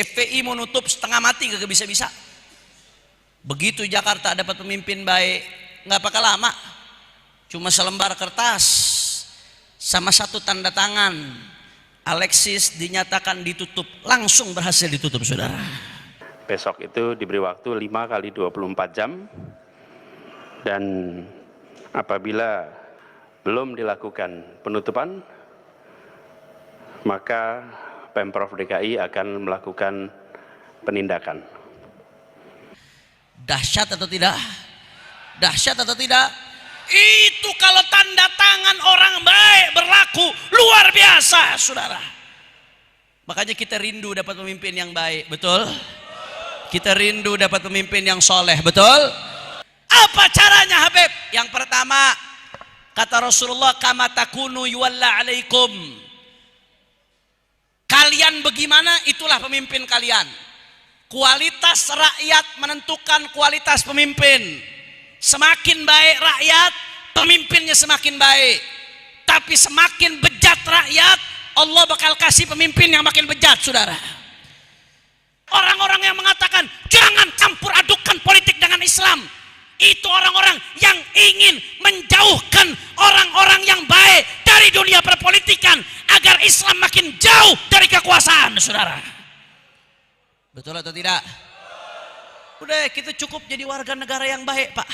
FPI mau nutup setengah mati kagak bisa-bisa. Begitu Jakarta dapat pemimpin baik, nggak bakal lama, cuma selembar kertas sama satu tanda tangan, Alexis dinyatakan ditutup, langsung berhasil ditutup, saudara. Besok itu diberi waktu 5 kali 24 jam, dan apabila belum dilakukan penutupan, maka Pemprov DKI akan melakukan penindakan. Dahsyat atau tidak? Dahsyat atau tidak? Itu kalau tanda tangan orang baik berlaku luar biasa, saudara. Makanya kita rindu dapat pemimpin yang baik, betul? Kita rindu dapat pemimpin yang soleh, betul? Apa caranya, Habib? Yang pertama, kata Rasulullah, kama takunu yuwalla alaikum. Kalian bagaimana, itulah pemimpin kalian. Kualitas rakyat menentukan kualitas pemimpin. Semakin baik rakyat, pemimpinnya semakin baik. Tapi semakin bejat rakyat, Allah bakal kasih pemimpin yang makin bejat, saudara. Orang-orang yang mengatakan jangan campur adukan politik dengan Islam, itu orang-orang yang ingin menjauhkan orang-orang yang baik dari dunia perpolitikan agar Islam makin jauh dari kekuasaan, saudara. Betul atau tidak? Udah, kita cukup jadi warga negara yang baik, Pak.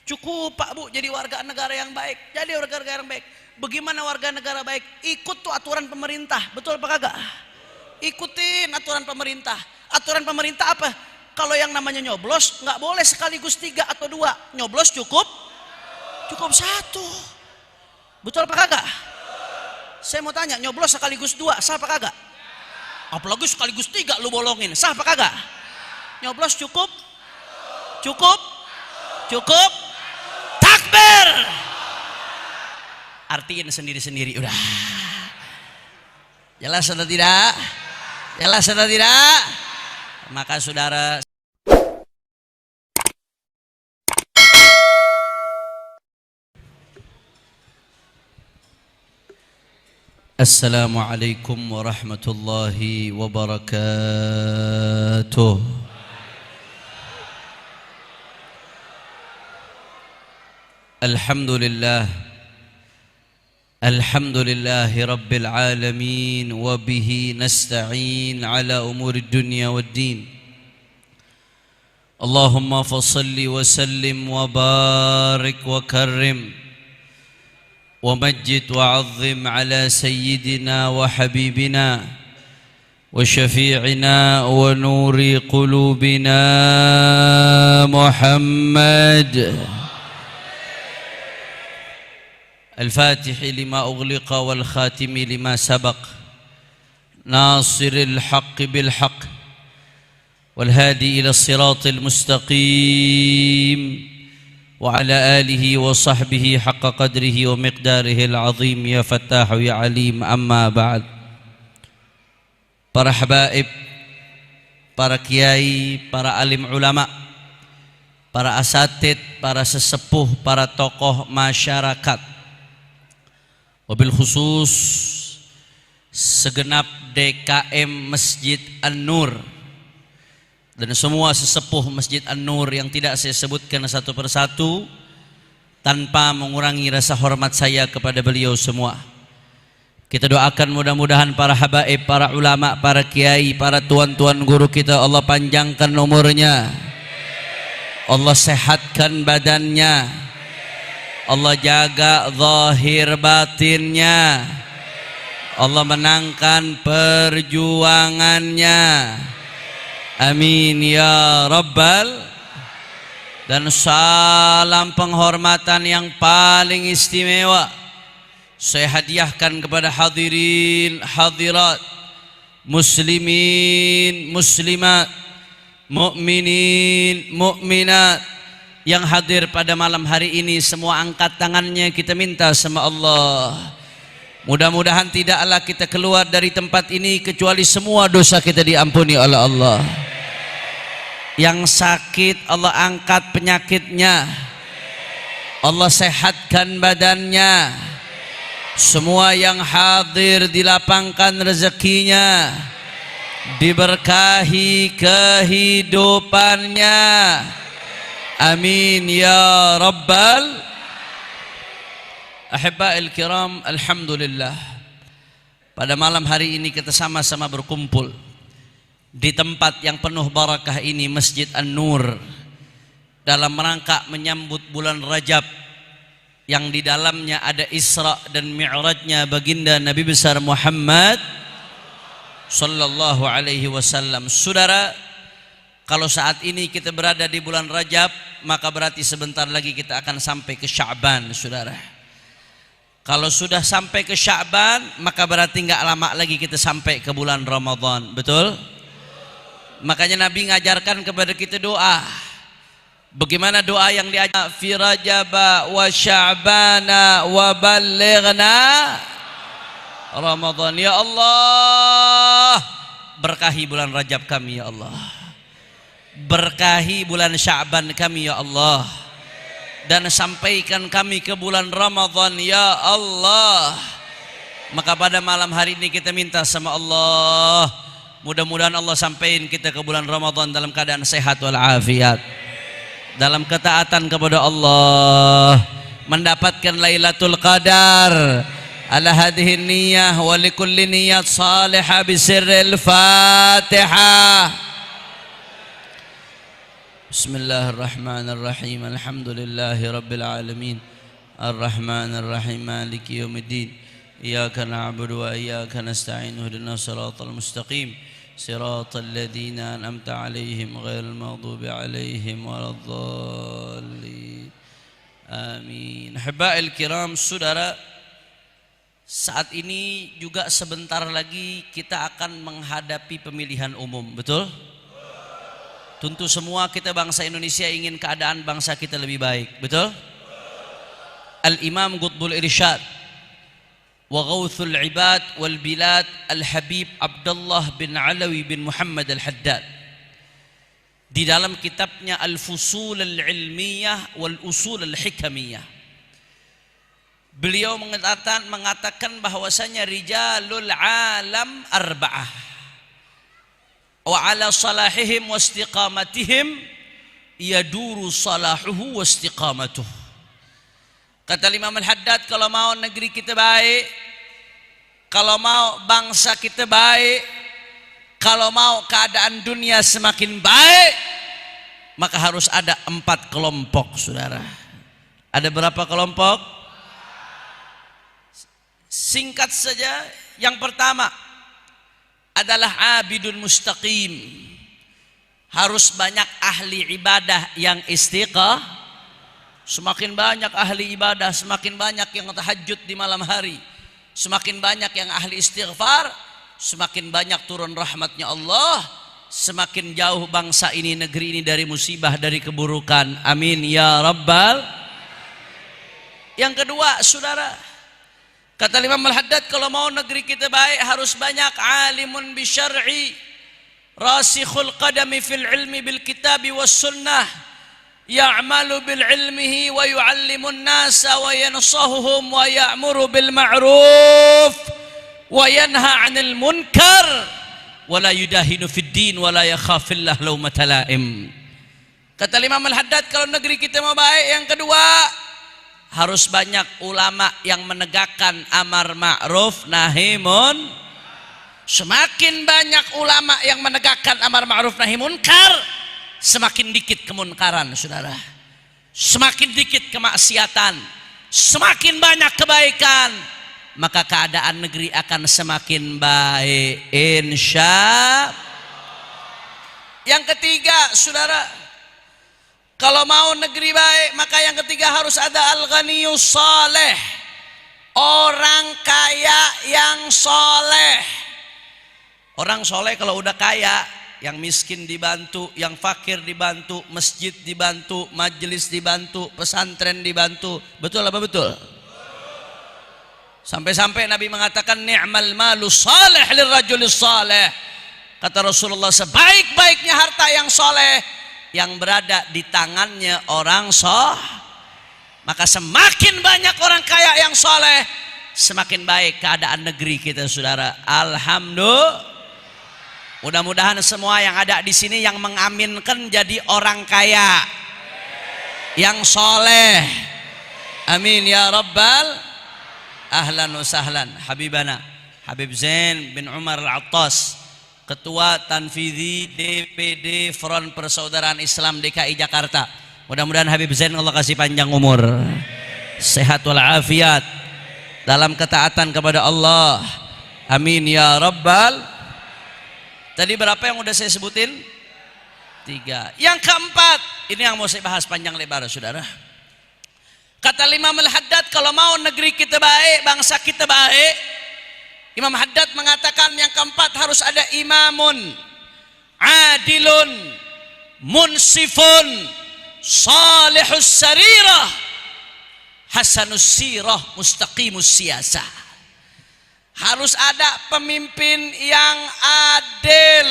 Cukup, Pak, Bu, jadi warga negara yang baik. Jadi warga negara yang baik. Bagaimana warga negara baik? Ikut tuh aturan pemerintah, betul apa kagak? Ikutin aturan pemerintah. Aturan pemerintah apa? Kalau yang namanya nyoblos nggak boleh sekaligus 3 atau 2. Nyoblos cukup 1. Betul apa kagak? Saya mau tanya, nyoblos sekaligus 2 sah apa kagak? Apalagi sekaligus 3 lu bolongin, sah apa kagak? Nyoblos cukup takbir. Artiin sendiri-sendiri udah. Jelas atau tidak? Jelas atau tidak? Maka saudara, Assalamualaikum warahmatullahi wabarakatuh. Alhamdulillah, alhamdulillahi rabbil alamin, wa bihi nasta'in ala umuri dunya waddin. Allahumma fasalli wa sallim wa barik wa karrim ومجد وعظم على سيدنا وحبيبنا وشفيعنا ونور قلوبنا محمد الفاتح لما أغلق والخاتم لما سبق ناصر الحق بالحق والهادي إلى الصراط المستقيم وعلى آله وصحبه حق قدره ومقداره العظيم يا فتاح يا عليم. أما بعد. Para habaib, para kiai, para alim ulama, para asatid, para sesepuh, para tokoh masyarakat, wabil khusus segenap DKM Masjid An-Nur dan semua sesepuh Masjid An-Nur yang tidak saya sebutkan satu persatu tanpa mengurangi rasa hormat saya kepada beliau semua. Kita doakan mudah-mudahan para habaib, para ulama, para kiai, para tuan-tuan guru kita, Allah panjangkan umurnya, Allah sehatkan badannya, Allah jaga zahir batinnya, Allah menangkan perjuangannya. Amin ya Rabbal. Dan salam penghormatan yang paling istimewa saya hadiahkan kepada hadirin hadirat, muslimin muslimat, mukminin mukminat yang hadir pada malam hari ini. Semua angkat tangannya, kita minta sama Allah, mudah-mudahan tidaklah kita keluar dari tempat ini kecuali semua dosa kita diampuni oleh Allah. Yang sakit Allah angkat penyakitnya, Allah sehatkan badannya. Semua yang hadir dilapangkan rezekinya, diberkahi kehidupannya. Amin ya rabbal. Ahibba'il kiram, alhamdulillah, pada malam hari ini kita sama-sama berkumpul di tempat yang penuh barakah ini, Masjid An-Nur, dalam rangka menyambut bulan Rajab yang di dalamnya ada Isra dan Mi'rajnya baginda Nabi besar Muhammad sallallahu alaihi wasallam. Saudara, kalau saat ini kita berada di bulan Rajab, maka berarti sebentar lagi kita akan sampai ke Sya'ban, saudara. Kalau sudah sampai ke Sya'ban, maka berarti nggak lama lagi kita sampai ke bulan Ramadan, betul? Makanya Nabi ngajarkan kepada kita doa. Bagaimana doa yang diajar? Fi Rajaba wa Sya'bana wa ballighna Ramadan. Ya Allah, berkahi bulan Rajab kami ya Allah. Berkahi bulan Sya'ban kami ya Allah. Dan sampaikan kami ke bulan Ramadan ya Allah. Maka pada malam hari ini kita minta sama Allah, mudah-mudahan Allah sampaikan kita ke bulan Ramadan dalam keadaan sehat walafiat, dalam ketaatan kepada Allah, mendapatkan Lailatul Qadar. Ala hadhihi niyyah wa likulli niyyat salihah bisirril Fatihah. Bismillahirrahmanirrahim. Alhamdulillahi rabbil alamin. Ar-Rahmanir-Rahim. Maliki yaumiddin. Iyyaka na'budu wa iyyaka nasta'in. Ihdinas siratal mustaqim. Siratal ladzina an'amta 'alaihim ghairil maghdubi 'alaihim waladdallin. Amin. Habail kiram, saudara, saat ini juga sebentar lagi kita akan menghadapi pemilihan umum, betul? Tentu semua kita bangsa Indonesia ingin keadaan bangsa kita lebih baik, betul? Al-Imam Qutbul Irsyad wa Ghawthul Ibad wal Bilad Al-Habib Abdullah bin Alawi bin Muhammad Al-Haddad, di dalam kitabnya Al-Fusul Al-Ilmiyah wal Usul Al-Hikamiyah, beliau mengatakan bahwasanya rijalul alam arba'ah wa ala salahihim wa istiqamatihim yaduru salahuhu wa istiqamatuh. Kata Imam Al-Haddad, kalau mau negeri kita baik, kalau mau bangsa kita baik, kalau mau keadaan dunia semakin baik, maka harus ada 4 kelompok, saudara. Ada berapa kelompok? Singkat saja, yang pertama adalah abidun mustaqim. Harus banyak ahli ibadah yang istiqah. Semakin banyak ahli ibadah, semakin banyak yang tahajud di malam hari, semakin banyak yang ahli istighfar, semakin banyak turun rahmatnya Allah, semakin jauh bangsa ini, negeri ini dari musibah, dari keburukan. Amin ya rabbal. Yang kedua, saudara, kata Imam Al-Haddad, kalau mau negeri kita baik harus banyak alimun bisyar'i, rasikhul qadami fil ilmi bil kitabi was sunnah, ya'malu bil ilmihi wa yu'allimun nasa wa yansahuhum wa ya'muru bil ma'ruf wa yanha 'anil munkar wa la yudahinu fid din wa la yakhafillah lawmata la'im. Kata Imam Al-Haddad, kalau negeri kita mau baik, yang kedua harus banyak ulama yang menegakkan amar ma'ruf nahi munkar. Semakin banyak ulama yang menegakkan amar ma'ruf nahi munkar, semakin dikit kemunkaran, saudara. Semakin dikit kemaksiatan, semakin banyak kebaikan, maka keadaan negeri akan semakin baik, insya. Yang ketiga, saudara, kalau mau negeri baik, maka yang ketiga harus ada al-ghaniyus saleh, orang kaya yang soleh. Orang soleh kalau udah kaya, yang miskin dibantu, yang fakir dibantu, masjid dibantu, majelis dibantu, pesantren dibantu. Betul apa betul? Sampai-sampai Nabi mengatakan ni'mal malu salih lirrajulis salih. Kata Rasulullah, sebaik-baiknya harta yang soleh yang berada di tangannya orang soleh. Maka semakin banyak orang kaya yang soleh, semakin baik keadaan negeri kita, saudara. Alhamdulillah. Mudah-mudahan semua yang ada di sini yang mengaminkan jadi orang kaya, yang soleh. Amin ya rabbal. Ahlan wa sahlan Habibana Habib Zain bin Umar Al-Attas, Ketua Tanfidhi DPD Front Persaudaraan Islam DKI Jakarta. Mudah-mudahan Habib Zain Allah kasih panjang umur, sehat walafiat dalam ketaatan kepada Allah. Amin ya rabbal. Tadi berapa yang udah saya sebutin? 3. Yang keempat, ini yang mau saya bahas panjang lebar, saudara. Kata Imam Al-Haddad, kalau mau negeri kita baik, bangsa kita baik, Imam Haddad mengatakan yang keempat harus ada imamun adilun munsifun salihus sarirah hasanus sirah mustaqimus siyasah. Harus ada pemimpin yang adil,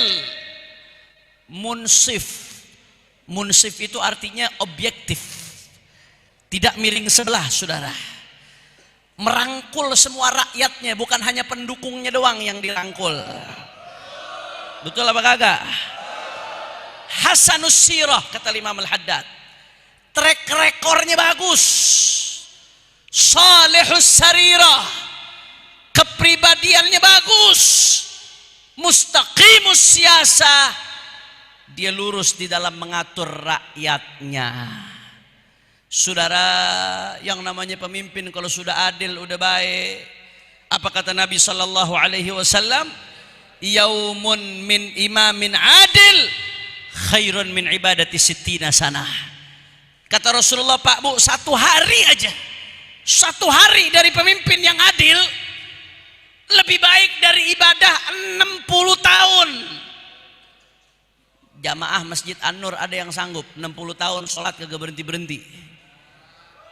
munsif. Munsif itu artinya objektif, tidak miring sebelah, saudara. Merangkul semua rakyatnya, bukan hanya pendukungnya doang yang dirangkul. Betul apa kagak? Hasanus sirah, kata Imam Al-Haddad, track rekornya bagus. Salihus sarirah, kepribadiannya bagus. Mustaqimus siyasah, dia lurus di dalam mengatur rakyatnya. Saudara, yang namanya pemimpin kalau sudah adil, udah baik, apa kata Nabi sallallahu alaihi wasallam? Yaumun min imamin adil khairun min ibadati sittina sanah. Kata Rasulullah, Pak Bu, satu hari aja, satu hari dari pemimpin yang adil lebih baik dari ibadah 60 tahun. Jamaah Masjid An-Nur ada yang sanggup 60 tahun sholat kagak berhenti-berhenti.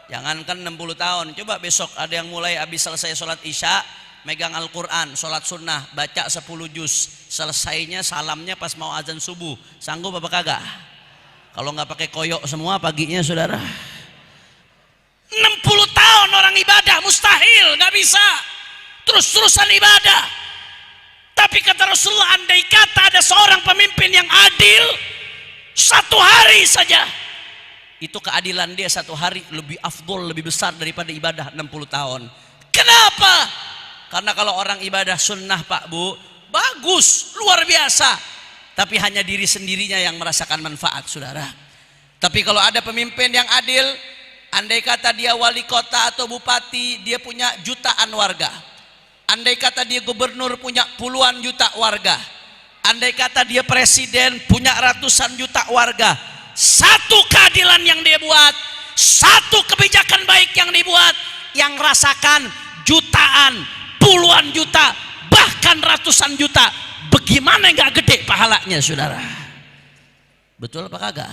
Jangankan 60 tahun, coba besok ada yang mulai habis selesai sholat isya megang Al-Quran, sholat sunnah, baca 10 juz, selesainya salamnya pas mau azan subuh. Sanggup apa kagak? Kalau nggak pakai koyok semua paginya, saudara. 60 tahun orang ibadah mustahil, nggak bisa terus-terusan ibadah. Tapi kata Rasulullah, andai kata ada seorang pemimpin yang adil, satu hari saja, itu keadilan dia satu hari lebih afdol, lebih besar daripada ibadah 60 tahun. Kenapa? Karena kalau orang ibadah sunnah, Pak Bu, bagus, luar biasa, tapi hanya diri sendirinya yang merasakan manfaat, saudara. Tapi kalau ada pemimpin yang adil, andai kata dia wali kota atau bupati, dia punya jutaan warga. Andai kata dia gubernur, punya puluhan juta warga. Andai kata dia presiden, punya ratusan juta warga. Satu keadilan yang dia buat, satu kebijakan baik yang dibuat, yang rasakan jutaan, puluhan juta, bahkan ratusan juta. Bagaimana nggak gede pahalanya, saudara? Betul apa kagak?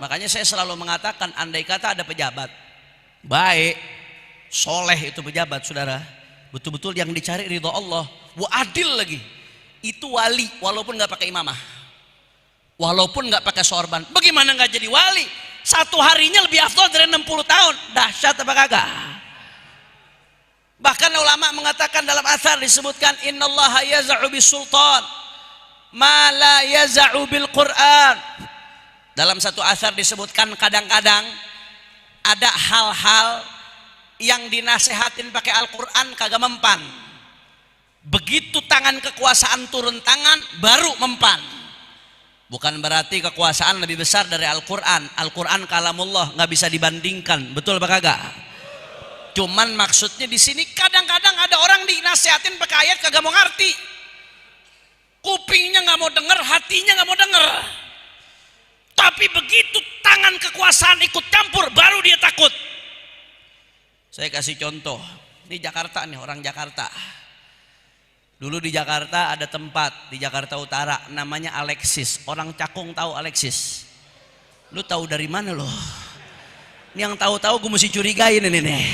Makanya saya selalu mengatakan, andai kata ada pejabat baik, soleh, itu pejabat, saudara, betul-betul yang dicari ridho Allah, adil lagi, itu wali walaupun nggak pakai imamah, walaupun nggak pakai sorban. Bagaimana nggak jadi wali? Satu harinya lebih afdol dari 60 tahun. Dahsyat apa kagak? Bahkan ulama mengatakan, dalam athar disebutkan, innallaha yaz'u bis sultan ma la yaz'u bil Quran. Dalam satu athar disebutkan, kadang-kadang ada hal-hal yang dinasehatin pakai Al-Quran kagak mempan. Begitu tangan kekuasaan turun tangan, baru mempan. Bukan berarti kekuasaan lebih besar dari Al-Quran. Al-Quran kalamullah, nggak bisa dibandingkan. Betul apa kagak? Cuman maksudnya di sini, kadang-kadang ada orang dinasehatin pakai ayat kagak mau ngerti. Kupingnya nggak mau denger, hatinya nggak mau denger. Tapi begitu tangan kekuasaan ikut campur, baru dia takut. Saya kasih contoh, ini Jakarta nih, orang Jakarta. Dulu di Jakarta ada tempat di Jakarta Utara namanya Alexis. Orang Cakung tahu Alexis? Lu tahu dari mana loh? Ini yang tahu-tahu gue mesti curigain ini nih.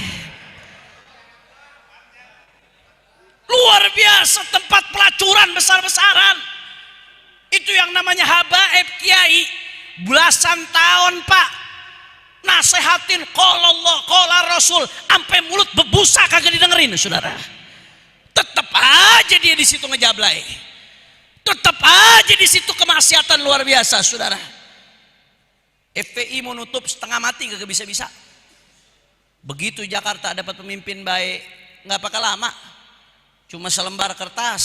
Luar biasa, tempat pelacuran besar-besaran. Itu yang namanya habaib kiai. Belasan tahun, Pak, nasehatin qala Allah qala Rasul, sampai mulut bebusa kagak didengerin, saudara. Tetap aja dia di situ ngejablay. Tetap aja di situ kemaksiatan luar biasa, saudara. FPI mau nutup setengah mati gak bisa-bisa. Begitu Jakarta dapat pemimpin baik, nggak bakal lama. Cuma selembar kertas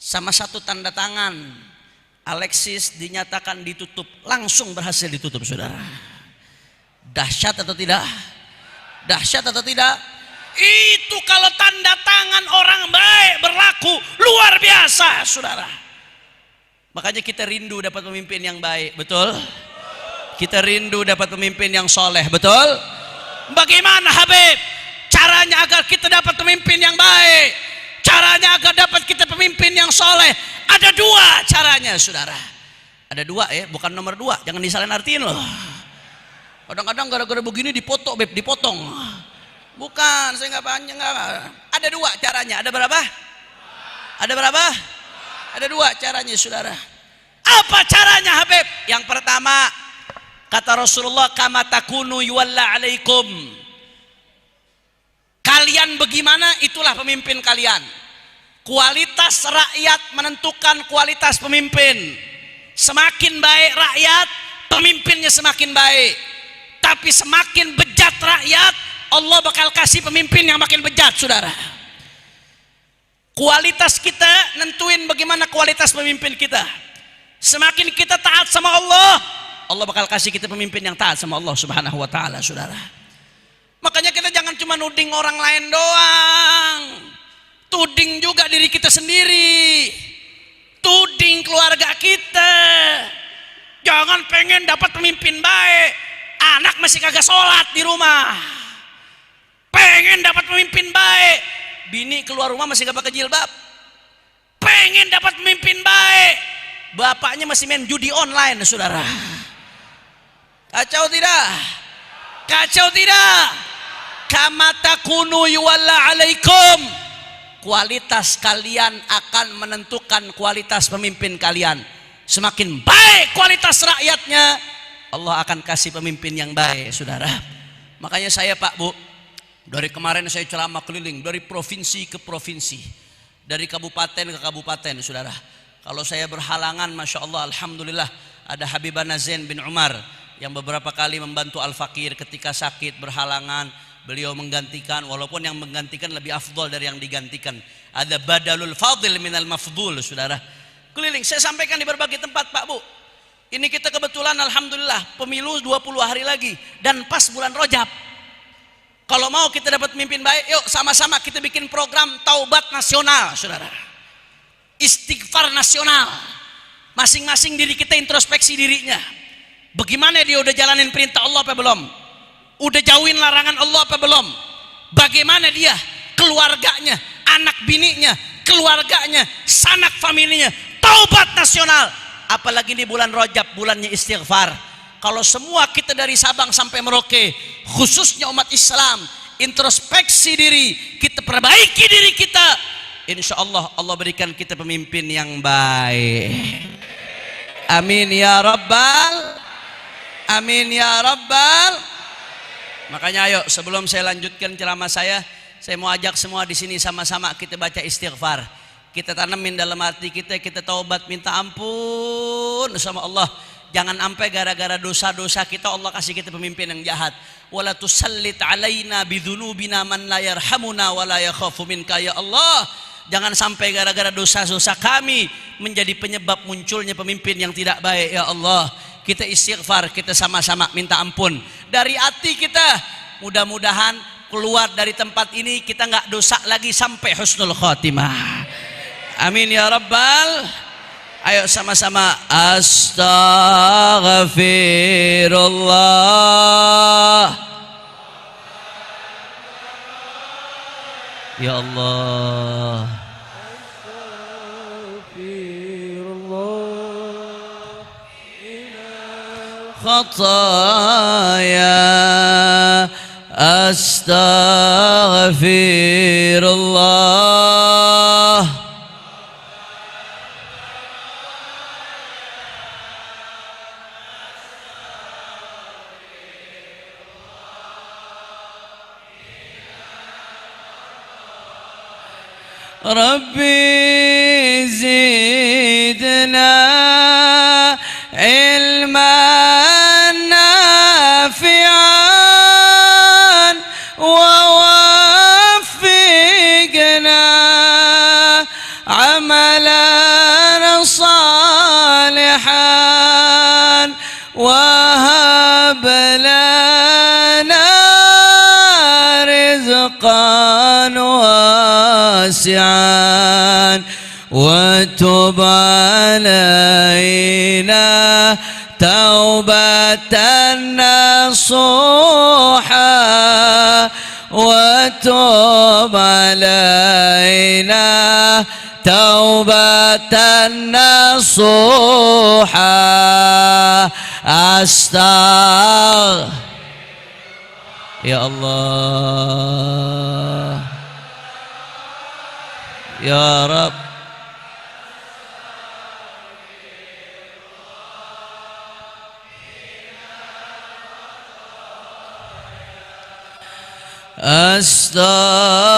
sama satu tanda tangan, Alexis dinyatakan ditutup, langsung berhasil ditutup, saudara. Dahsyat atau tidak? Dahsyat atau tidak? Itu kalau tanda tangan orang baik berlaku luar biasa, saudara. Makanya kita rindu dapat pemimpin yang baik, betul? Kita rindu dapat pemimpin yang soleh, betul? Bagaimana Habib? Caranya agar kita dapat pemimpin yang baik, caranya agar dapat kita pemimpin yang soleh, ada dua caranya, saudara. Ada dua ya, bukan nomor dua, jangan disalahin artiin loh. Kadang-kadang gara-gara begini dipoto, Beb, dipotong. Bukan, saya nggak panjang, nggak. Ada dua caranya. Ada berapa? Ada berapa? Ada dua caranya, saudara. Apa caranya, Habib? Yang pertama, kata Rasulullah, kama takunu yuwalla alaikum. Kalian bagaimana, itulah pemimpin kalian. Kualitas rakyat menentukan kualitas pemimpin. Semakin baik rakyat, pemimpinnya semakin baik. Tapi semakin bejat rakyat, Allah bakal kasih pemimpin yang makin bejat, saudara. Kualitas kita nentuin bagaimana kualitas pemimpin kita. Semakin kita taat sama Allah, Allah bakal kasih kita pemimpin yang taat sama Allah Subhanahu wa ta'ala, saudara. Makanya kita jangan cuma nuding orang lain doang, tuding juga diri kita sendiri, tuding keluarga kita. Jangan pengen dapat pemimpin baik, anak masih kagak sholat di rumah. Pengen dapat pemimpin baik, bini keluar rumah masih gak pakai jilbab. Pengen dapat pemimpin baik, bapaknya masih main judi online, saudara. Kacau tidak? Kacau tidak? Kama takunu yuwalla alaikum. Kualitas kalian akan menentukan kualitas pemimpin kalian. Semakin baik kualitas rakyatnya, Allah akan kasih pemimpin yang baik, saudara. Makanya saya, Pak, Bu, dari kemarin saya ceramah keliling dari provinsi ke provinsi, dari kabupaten ke kabupaten, saudara. Kalau saya berhalangan, masya Allah, alhamdulillah, ada Habibana Zain bin Umar yang beberapa kali membantu Al-Fakir ketika sakit berhalangan, beliau menggantikan, walaupun yang menggantikan lebih afdol dari yang digantikan. Ada badalul fadil minal mafdul, saudara. Keliling, saya sampaikan di berbagai tempat, Pak, Bu. Ini kita kebetulan alhamdulillah pemilu 20 hari lagi dan pas bulan Rajab. Kalau mau kita dapat pemimpin baik, yuk sama-sama kita bikin program taubat nasional, saudara. Istighfar nasional. Masing-masing diri kita introspeksi dirinya. Bagaimana dia udah jalanin perintah Allah apa belum? Udah jauhin larangan Allah apa belum? Bagaimana dia, keluarganya, anak bininya, keluarganya, sanak familinya, taubat nasional. Apalagi di bulan Rajab, bulannya istighfar. Kalau semua kita dari Sabang sampai Merauke, khususnya umat Islam, introspeksi diri, kita perbaiki diri kita, insya Allah Allah berikan kita pemimpin yang baik. Amin ya Rabbal, amin ya Rabbal. Makanya ayo, sebelum saya lanjutkan ceramah saya mau ajak semua di sini sama-sama kita baca istighfar. Kita tanamin dalam hati kita, kita taubat minta ampun sama Allah. Jangan sampai gara-gara dosa-dosa kita Allah kasih kita pemimpin yang jahat. Wala tusallit alaina bidzunubina man la yarhamuna wa la yakhafu minka ya Allah. Jangan sampai gara-gara dosa-dosa kami menjadi penyebab munculnya pemimpin yang tidak baik ya Allah. Kita istighfar, kita sama-sama minta ampun dari hati kita. Mudah-mudahan keluar dari tempat ini kita nggak dosa lagi sampai husnul khotimah. Amin ya Rabbal. Ayo sama-sama astaghfirullah. Ya Allah. Khataya astaghfirullah. Rabbi زدنا علما نافعا ووفقنا عملا صالحا وهب لنا رزقا واسعا وتب علينا توبة نصوحا وتب علينا توبة نصوحا أستغفر يا الله يا رب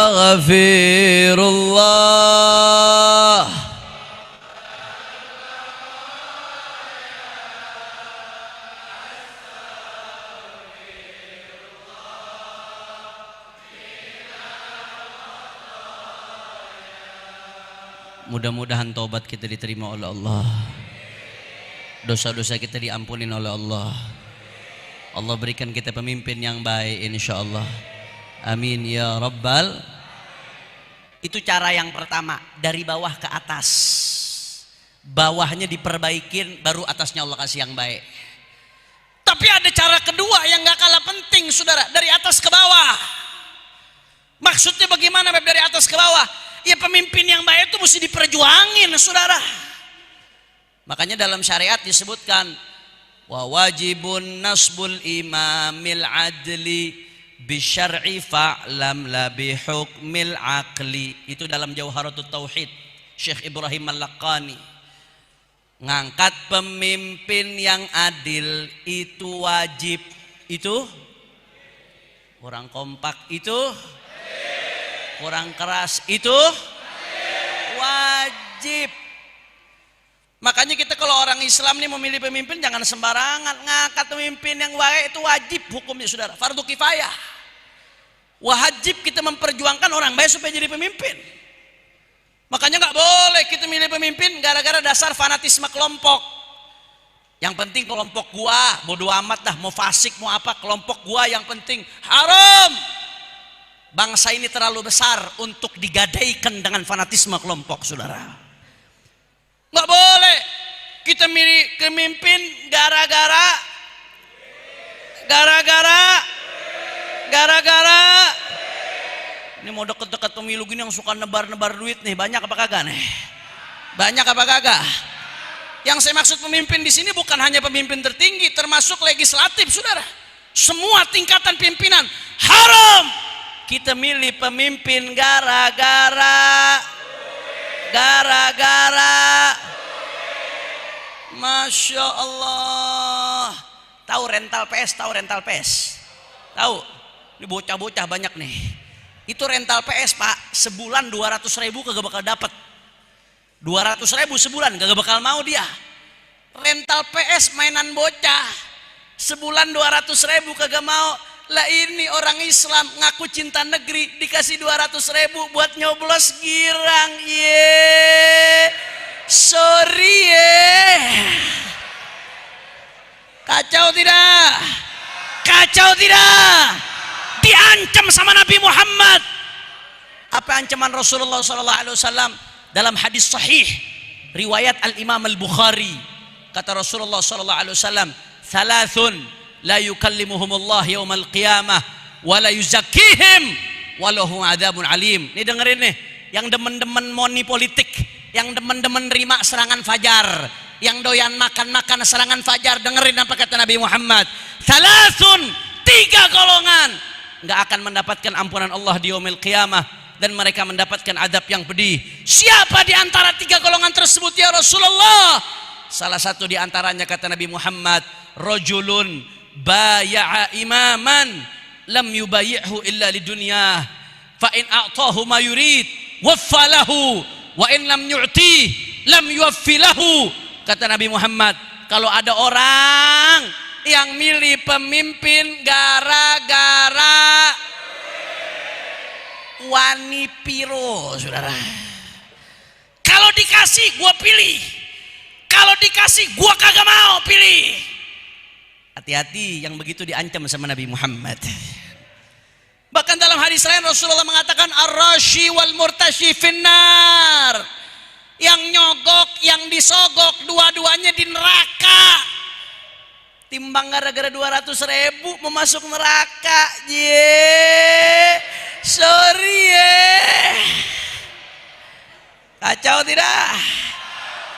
أستغفر الله Mudah-mudahan taubat kita diterima oleh Allah, dosa-dosa kita diampunin oleh Allah. Allah berikan kita pemimpin yang baik insyaallah. Amin ya rabbal. Itu cara yang pertama, dari bawah ke atas. Bawahnya diperbaikin, baru atasnya Allah kasih yang baik. Tapi ada cara kedua yang gak kalah penting saudara, dari atas ke bawah. Maksudnya bagaimana dari atas ke bawah? Ya pemimpin yang baik itu mesti diperjuangin saudara. Makanya dalam syariat disebutkan wa wajibun nasbul imamil adli bisyar'i fa'lam la bihukmil aqli. Itu dalam Jauharatut Tauhid Syekh Ibrahim Al-Laqani. Ngangkat pemimpin yang adil itu wajib. Itu kurang kompak, itu kurang keras, itu wajib. Makanya kita kalau orang Islam nih memilih pemimpin jangan sembarangan. Ngangkat pemimpin yang baik itu wajib hukumnya saudara, fardu kifayah. Wajib kita memperjuangkan orang baik supaya jadi pemimpin. Makanya nggak boleh kita milih pemimpin gara-gara dasar fanatisme kelompok. Yang penting kelompok gua, bodo amat dah mau fasik mau apa, kelompok gua yang penting. Haram. Bangsa ini terlalu besar untuk digadaikan dengan fanatisme kelompok saudara. Nggak boleh kita milih pemimpin gara-gara ini mau deket-deket pemilu gini yang suka nebar-nebar duit nih, banyak apa kagak nih? Banyak apa kagak? Yang saya maksud pemimpin di sini bukan hanya pemimpin tertinggi, termasuk legislatif saudara. Semua tingkatan pimpinan haram kita milih pemimpin gara-gara Masya Allah. Tahu rental PS? Tahu rental PS? Tahu? Ini bocah-bocah banyak nih. Itu rental PS pak, sebulan 200.000 kagak bakal dapat. 200.000 sebulan kagak bakal mau dia. Rental PS mainan bocah, sebulan 200.000 kagak mau. Lah ini orang Islam ngaku cinta negeri dikasih 200.000 buat nyoblos girang. Sorry Kacau tidak? Kacau tidak? Diancam sama Nabi Muhammad. Apa ancaman Rasulullah SAW dalam hadis sahih riwayat Al-Imam Al-Bukhari? Kata Rasulullah SAW, "Thalathun la yukallimuhumullah yaumal qiyamah wa la yuzakkihim wa lahum adzabun alim." Ini dengerin nih, yang demen-demen moni politik, yang demen-demen nerima serangan fajar, yang doyan makan-makan serangan fajar, dengerin apa kata Nabi Muhammad. Thalathun, 3 golongan nggak akan mendapatkan ampunan Allah di yaumil qiyamah dan mereka mendapatkan adab yang pedih. Siapa di antara 3 golongan tersebut ya Rasulullah? Salah satu di antaranya kata Nabi Muhammad, rajulun baya'a imaman lam yubayyi'hu illa lidunya fa in a'tahu ma yurid waffalahu wa in lam yu'ti lam yuwaffi lahu. Kata Nabi Muhammad, kalau ada orang yang milih pemimpin gara-gara wani piro, saudara. Kalau dikasih gua pilih, kalau dikasih gua kagak mau pilih. Hati-hati, yang begitu diancam sama Nabi Muhammad. Bahkan dalam hadis lain Rasulullah mengatakan ar-rashi wal murtashi finnar. Yang nyogok, yang disogok, dua-duanya di neraka. Timbang gara-gara 200.000 mau masuk neraka. Sorry Kacau tidak?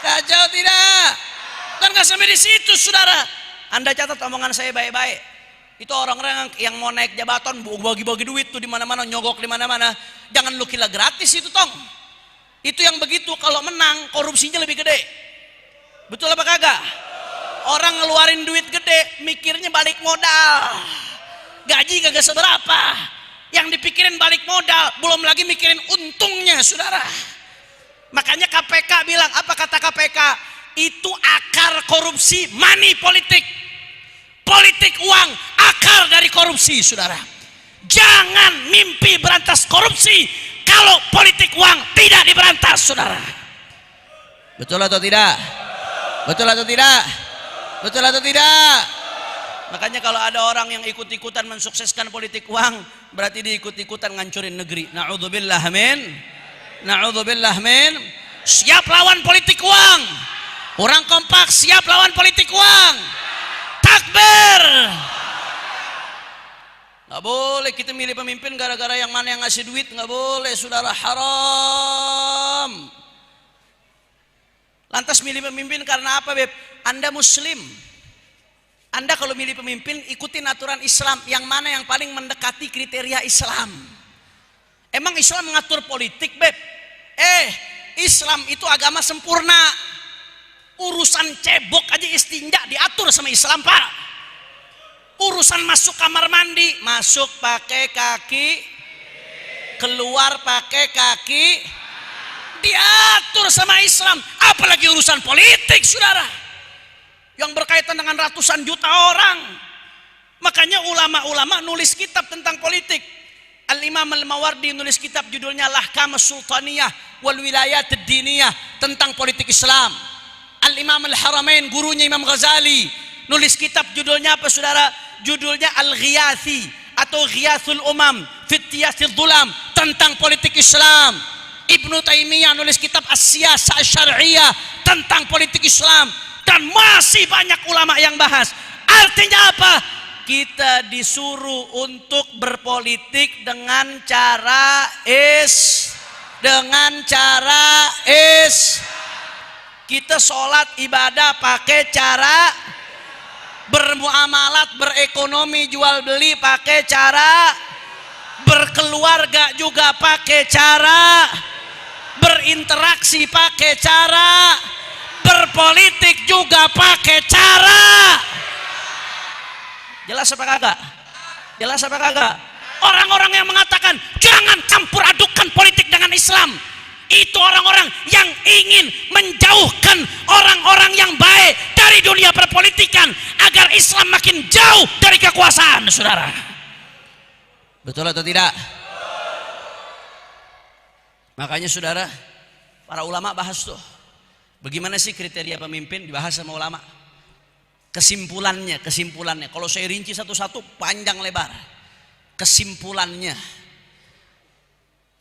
Kacau tidak? Dan nggak sampai di situ, saudara. Anda catat omongan saya baik-baik. Itu orang-orang yang mau naik jabatan, bagi-bagi duit tuh di mana-mana, nyogok di mana-mana. Jangan lu kira gratis itu, tong. Itu yang begitu kalau menang korupsinya lebih gede. Betul apa kagak? Orang ngeluarin duit gede, mikirnya balik modal. Gaji kagak seberapa. Yang dipikirin balik modal, belum lagi mikirin untungnya, saudara. Makanya KPK bilang, apa kata KPK? Itu akar korupsi, money politik. Politik uang, akar dari korupsi, saudara. Jangan mimpi berantas korupsi kalau politik uang tidak diberantas, saudara. Betul atau tidak? Betul atau tidak? Betul atau tidak? Makanya kalau ada orang yang ikut-ikutan mensukseskan politik uang, berarti dia ikut-ikutan ngancurin negeri. Na'udzubillah min. Na'udzubillah min. Siap lawan politik uang. Orang kompak siap lawan politik uang. Takbir. Nggak boleh kita milih pemimpin gara-gara yang mana yang ngasih duit, nggak boleh, saudara, haram. Lantas milih pemimpin karena apa, Beb? Anda muslim. Anda kalau milih pemimpin ikutin aturan Islam, yang mana yang paling mendekati kriteria Islam. Emang Islam mengatur politik, Beb? Islam itu agama sempurna. Urusan cebok aja istinja diatur sama Islam, Pak. Urusan masuk kamar mandi, masuk pakai kaki, keluar pakai kaki, diatur sama Islam. Apalagi urusan politik, saudara, yang berkaitan dengan ratusan juta orang. Makanya ulama-ulama nulis kitab tentang politik. Al-Imam Al-Mawardi nulis kitab judulnya Al-Ahkam As-Sultaniyah wal Wilayat Ad-Diniyah, tentang politik Islam. Al-Imam Al-Haramain, gurunya Imam Ghazali, nulis kitab judulnya apa, saudara? Judulnya Al-Ghiyathi atau Ghiyathul Umam Fityathil Dhulam, tentang politik Islam. Ibnu Taimiyah nulis kitab As-Siyasah Asy-Syar'iyyah, tentang politik Islam. Dan masih banyak ulama yang bahas. Artinya apa? Kita disuruh untuk berpolitik dengan cara kita sholat ibadah pakai cara, bermuamalat berekonomi jual beli pakai cara, berkeluarga juga pakai cara, berinteraksi pakai cara, berpolitik juga pakai cara. Jelas apa kagak? Jelas apa kagak? Orang-orang yang mengatakan jangan campur adukan politik dengan Islam, itu orang-orang yang ingin menjauhkan orang-orang yang baik dari dunia perpolitikan agar Islam makin jauh dari kekuasaan, saudara. Betul atau tidak? Makanya, saudara, para ulama bahas tuh, bagaimana sih kriteria pemimpin, dibahas sama ulama. Kesimpulannya, kalau saya rinci satu-satu panjang lebar. Kesimpulannya,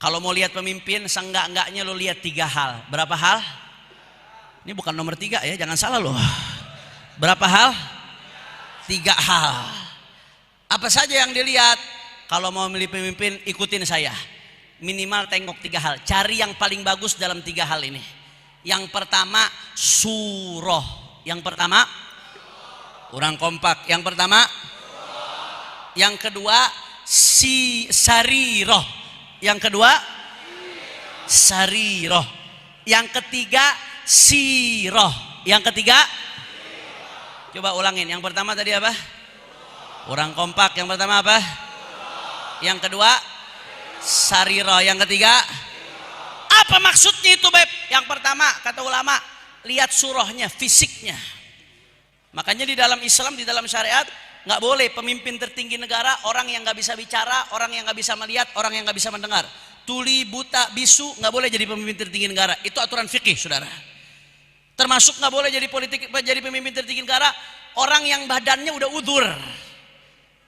kalau mau lihat pemimpin, seenggak-enggaknya lo lihat 3 hal. Berapa hal? Ini bukan nomor 3 ya, jangan salah loh. Berapa hal? 3 hal. Apa saja yang dilihat? Kalau mau milih pemimpin, ikutin saya. Minimal tengok 3 hal. Cari yang paling bagus dalam 3 hal ini. Yang pertama, surah. Yang pertama, orang kompak. Yang pertama, yang kedua, sariroh. Yang kedua, sariroh. Yang ketiga, siroh. Yang ketiga, coba ulangin. Yang pertama tadi apa? Orang kompak. Yang pertama apa? Yang kedua, sariroh. Yang ketiga, Apa maksudnya itu, Beb? Yang pertama, kata ulama, lihat surahnya, fisiknya. Makanya di dalam Islam, di dalam syariat, nggak boleh pemimpin tertinggi negara orang yang nggak bisa bicara, orang yang nggak bisa melihat, orang yang nggak bisa mendengar. Tuli, buta, bisu nggak boleh jadi pemimpin tertinggi negara. Itu aturan fikih, saudara. Termasuk nggak boleh jadi pemimpin tertinggi negara orang yang badannya udah udur,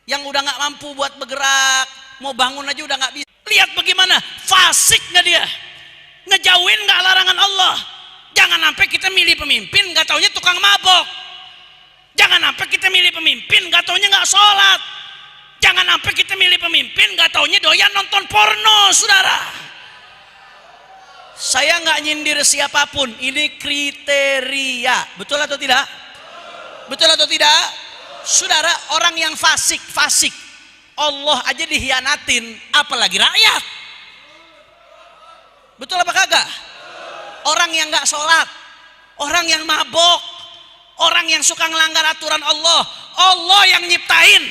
yang udah nggak mampu buat bergerak, mau bangun aja udah nggak bisa. Lihat bagaimana fasik nggak dia, ngejauhin nggak larangan Allah. Jangan sampai kita milih pemimpin nggak taunya tukang mabok. Jangan sampai kita milih pemimpin nggak taunya nggak sholat. Jangan sampai kita milih pemimpin nggak taunya doyan nonton porno, saudara. Saya nggak nyindir siapapun, ini kriteria, betul atau tidak? Betul atau tidak? Saudara, orang yang fasik, Allah aja dihianatin, apalagi rakyat. Betul apa kagak? Orang yang nggak sholat, orang yang mabok, orang yang suka ngelanggar aturan Allah, Allah yang nyiptain,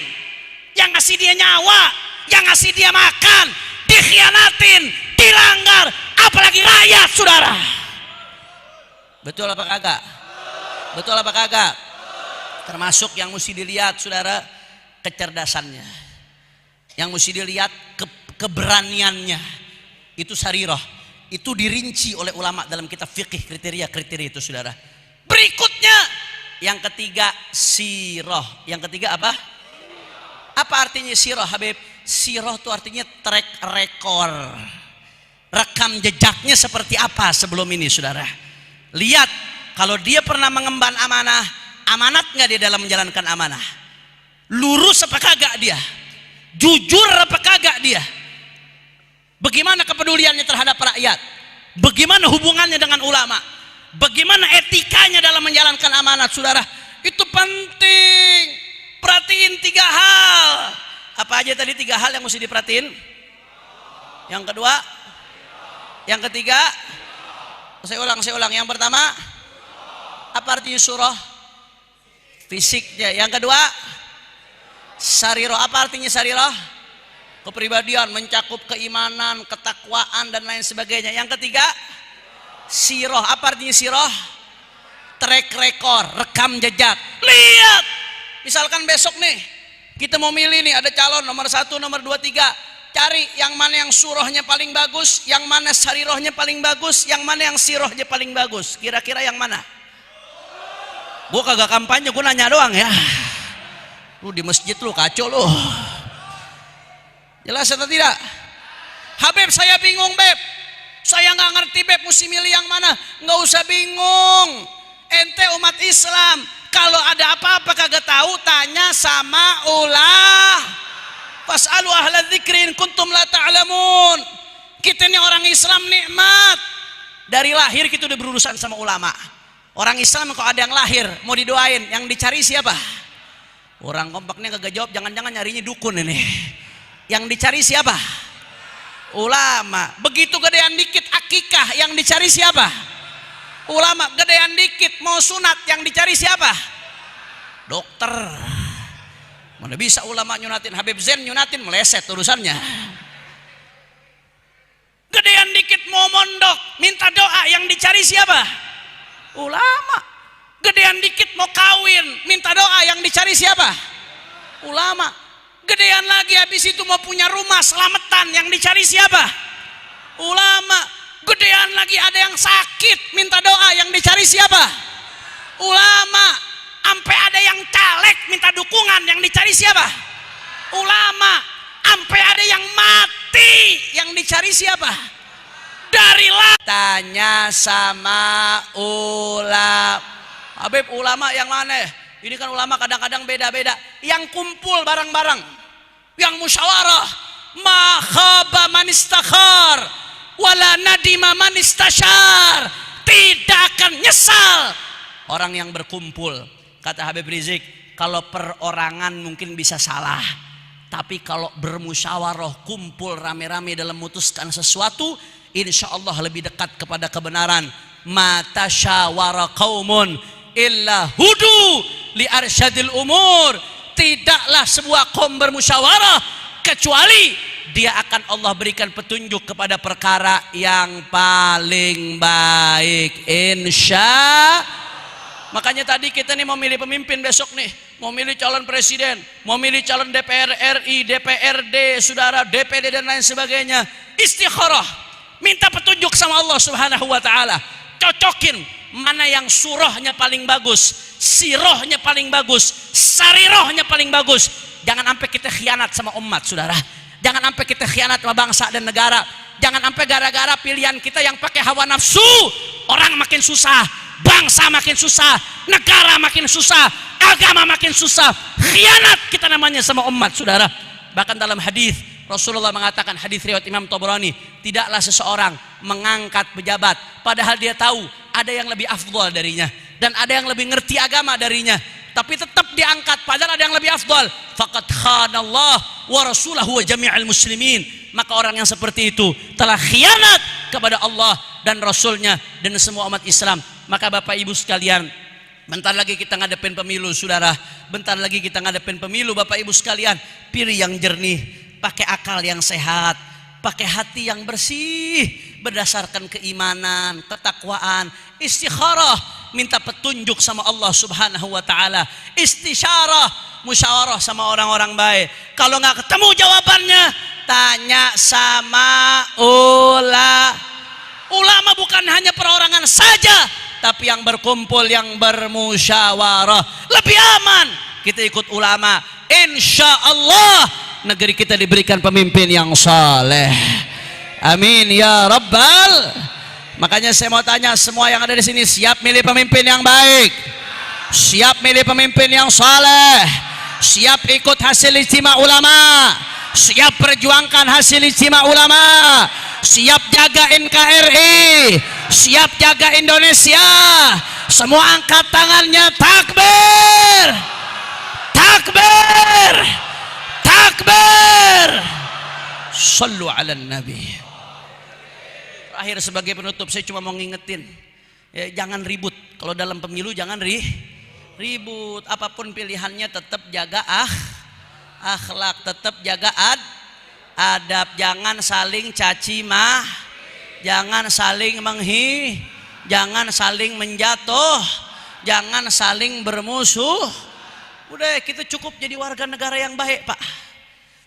yang ngasih dia nyawa, yang ngasih dia makan, dikhianatin, dilanggar, apalagi rakyat, saudara. Betul apa kagak? Betul apa kagak? Termasuk yang mesti dilihat, saudara, kecerdasannya, yang mesti dilihat keberaniannya. Itu sarirah, itu dirinci oleh ulama dalam kitab fikih, kriteria itu, saudara. Berikutnya yang ketiga, sirah. Yang ketiga apa? Apa artinya sirah, Habib? Sirah itu artinya track record, rekam jejaknya seperti apa sebelum ini, saudara. Lihat, kalau dia pernah mengemban amanah, amanat nggak dia dalam menjalankan amanah? Lurus apa kagak dia? Jujur apa kagak dia? Bagaimana kepeduliannya terhadap rakyat? Bagaimana hubungannya dengan ulama? Bagaimana etikanya dalam menjalankan amanat, saudara? Itu penting. Perhatiin 3 hal. Apa aja tadi 3 hal yang mesti diperhatiin? Yang kedua? Yang ketiga? Saya ulang. Yang pertama, apa artinya surah? Fisiknya. Yang kedua, sarirah. Apa artinya sarirah? Kepribadian, mencakup keimanan, ketakwaan, dan lain sebagainya. Yang ketiga, sirah. Apa artinya sirah? Track record, rekam jejak. Lihat, misalkan besok nih kita mau milih nih, ada calon nomor 1, nomor 2, 3. Cari yang mana yang surahnya paling bagus, yang mana sarirahnya paling bagus, yang mana yang sirahnya paling bagus. Kira-kira yang mana? Gua kagak kampanye, gua nanya doang ya. Lu di masjid lu kacau lu. Jelas atau tidak? Habib, saya bingung, Beb. Saya nggak ngerti, Beb, mesti milih yang mana. Nggak usah bingung. Ente umat Islam, kalau ada apa-apa kagak tahu, tanya sama ulama. Fas'alu ahla dzikri in kuntum la ta'lamun. Kita ini orang Islam nikmat. Dari lahir kita udah berurusan sama ulama. Orang Islam kalau ada yang lahir mau didoain, yang dicari siapa? Orang kompaknya kagak jawab, jangan-jangan nyarinya dukun ini. Yang dicari siapa? Ulama. Begitu gedean dikit akikah, yang dicari siapa? Ulama. Gedean dikit mau sunat, yang dicari siapa? Dokter. Mana bisa ulama nyunatin? Habib Zain nyunatin, meleset urusannya. Gedean dikit mau mondok, minta doa, yang dicari siapa? Ulama. Gedean dikit mau kawin, minta doa, yang dicari siapa? Ulama. Gedean lagi habis itu mau punya rumah selamatan, yang dicari siapa? Ulama. Gedean lagi ada yang sakit, minta doa, yang dicari siapa? Ulama. Sampai ada yang caleg minta dukungan, yang dicari siapa? Ulama. Sampai ada yang mati, yang dicari siapa? Dari tanya sama ulama. Habib, ulama yang mana? Ini kan ulama kadang-kadang beda-beda. Yang kumpul bareng-bareng, yang musyawarah. Ma khaba man istakhar wala nadima man istasyar. Tidak akan nyesal orang yang berkumpul. Kata Habib Rizik, kalau perorangan mungkin bisa salah, tapi kalau bermusyawarah, kumpul rame-rame dalam memutuskan sesuatu, insya Allah lebih dekat kepada kebenaran. Mata syawara qaumun illa hudu li arsyadil umur. Tidaklah sebuah kaum bermusyawarah kecuali dia akan Allah berikan petunjuk kepada perkara yang paling baik, insya. Makanya tadi kita nih mau milih pemimpin besok nih, mau milih calon presiden, mau milih calon DPR RI, DPRD, saudara, DPD dan lain sebagainya. Istikharah, minta petunjuk sama Allah Subhanahu wa taala. Cocokin mana yang surahnya paling bagus, sirohnya paling bagus, sarirohnya paling bagus. Jangan sampai kita khianat sama umat, saudara. Jangan sampai kita khianat sama bangsa dan negara. Jangan sampai gara-gara pilihan kita yang pakai hawa nafsu, orang makin susah, bangsa makin susah, negara makin susah, agama makin susah. Khianat kita namanya sama umat, saudara. Bahkan dalam hadis Rasulullah mengatakan, hadis riwayat Imam Tabrani, tidaklah seseorang mengangkat pejabat padahal dia tahu ada yang lebih afdal darinya dan ada yang lebih ngerti agama darinya, tapi tetap diangkat padahal ada yang lebih afdal. Faqad khanallah wa rasulahu wa jami'al muslimin. Maka orang yang seperti itu telah khianat kepada Allah dan Rasulnya dan semua umat Islam. Maka Bapak Ibu sekalian, bentar lagi kita ngadepin pemilu, saudara. Bentar lagi kita ngadepin pemilu, Bapak Ibu sekalian. Pilih yang jernih, pakai akal yang sehat, pakai hati yang bersih, berdasarkan keimanan, ketakwaan, istikharah, minta petunjuk sama Allah Subhanahu wa taala, istisyarah, musyawarah sama orang-orang baik. Kalau nggak ketemu jawabannya, tanya sama ulama. Bukan hanya perorangan saja, tapi yang berkumpul, yang bermusyawarah. Lebih aman kita ikut ulama. Insya Allah negeri kita diberikan pemimpin yang saleh. Amin ya rabbal. Makanya saya mau tanya semua yang ada di sini, siap milih pemimpin yang baik? Siap milih pemimpin yang saleh? Siap ikut hasil ijtima ulama? Siap perjuangkan hasil ijtima ulama? Siap jaga NKRI? Siap jaga Indonesia? Semua angkat tangannya, takbir! Takbir! Takbir! Sallu ala nabi. Terakhir sebagai penutup saya cuma mau ngingetin, ya, jangan ribut. Kalau dalam pemilu jangan ribut. Apapun pilihannya tetap jaga akhlak, tetap jaga adab. Jangan saling caci jangan saling jangan saling menjatuh, jangan saling bermusuh. Udah, kita cukup jadi warga negara yang baik, Pak.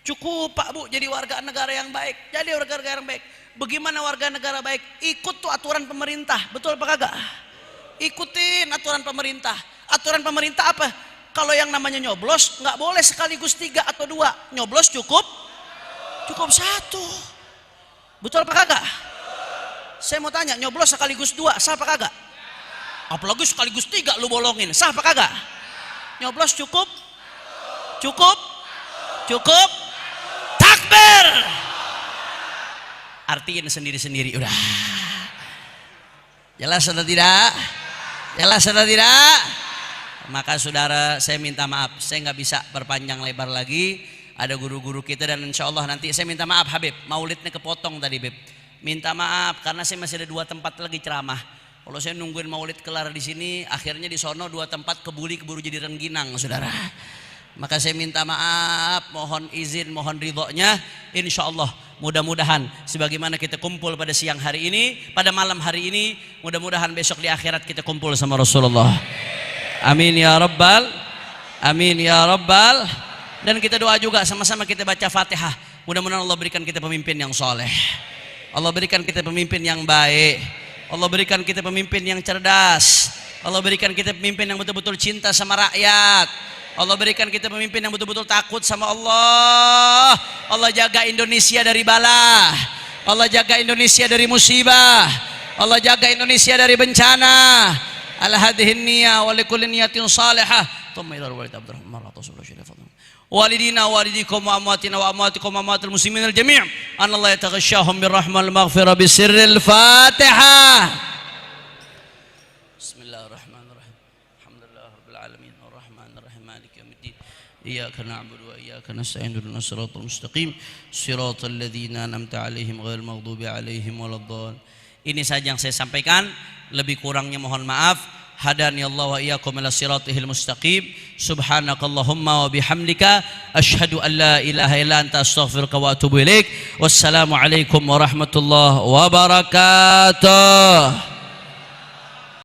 Cukup, Pak, Bu, jadi warga negara yang baik. Jadi warga negara yang baik. Bagaimana warga negara baik? Ikut tuh aturan pemerintah, betul apa kagak? Ikutin aturan pemerintah. Aturan pemerintah apa? Kalau yang namanya nyoblos nggak boleh sekaligus 3 atau 2. Nyoblos cukup 1. Betul apa kagak? Saya mau tanya, nyoblos sekaligus 2 sah apa kagak? Apalagi sekaligus 3 lu bolongin, sah apa kagak? Nyoblos cukup takbir. Artiin sendiri-sendiri udah. Jelas atau tidak? Jelas atau tidak? Maka saudara, saya minta maaf, saya nggak bisa berpanjang lebar lagi. Ada guru-guru kita dan insya Allah nanti saya minta maaf Habib, maulidnya kepotong tadi Beb. Minta maaf karena saya masih ada 2 tempat lagi ceramah. Kalau saya nungguin maulid kelar di sini, akhirnya di sono 2 tempat keburu jadi rengginang, saudara. Maka saya minta maaf, mohon izin, mohon ridhonya. Insya Allah mudah-mudahan sebagaimana kita kumpul pada siang hari ini, pada malam hari ini, mudah-mudahan besok di akhirat kita kumpul sama Rasulullah. Amin ya rabbal, amin ya rabbal. Dan kita doa juga sama-sama, kita baca Fatihah. Mudah-mudahan Allah berikan kita pemimpin yang soleh, Allah berikan kita pemimpin yang baik, Allah berikan kita pemimpin yang cerdas, Allah berikan kita pemimpin yang betul-betul cinta sama rakyat, Allah berikan kita pemimpin yang betul-betul takut sama Allah. Allah jaga Indonesia dari bala, Allah jaga Indonesia dari musibah, Allah jaga Indonesia dari bencana. Ala hadhihi niyyah wa likulli niyatin salihah. Thumma ila walid Abdurrahman walidina walidikum wa amwatina wa amwatikum wa amwatil muslimin al jami'. Anallahu yataghashshahum birrahmatil maghfirah bisirril Fatihah. Bismillahirrahmanirrahim. Alhamdulillah rabbil alamin arrahmanir rahim maliki yaumiddin. Iyyaka na'budu wa iyyaka nasta'in ihdinas siratal mustaqim siratal ladzina an'amta 'alaihim ghairil maghdubi 'alaihim waladdallin. Ini saja yang saya sampaikan, lebih kurangnya mohon maaf. hadani Allah wa iyyakum ila siratihil mustaqim. Subhanakallahumma wa bihamdika asyhadu an la ilaha illa anta astaghfiruka wa atubu ilaik. Wassalamu alaikum warahmatullahi wabarakatuh.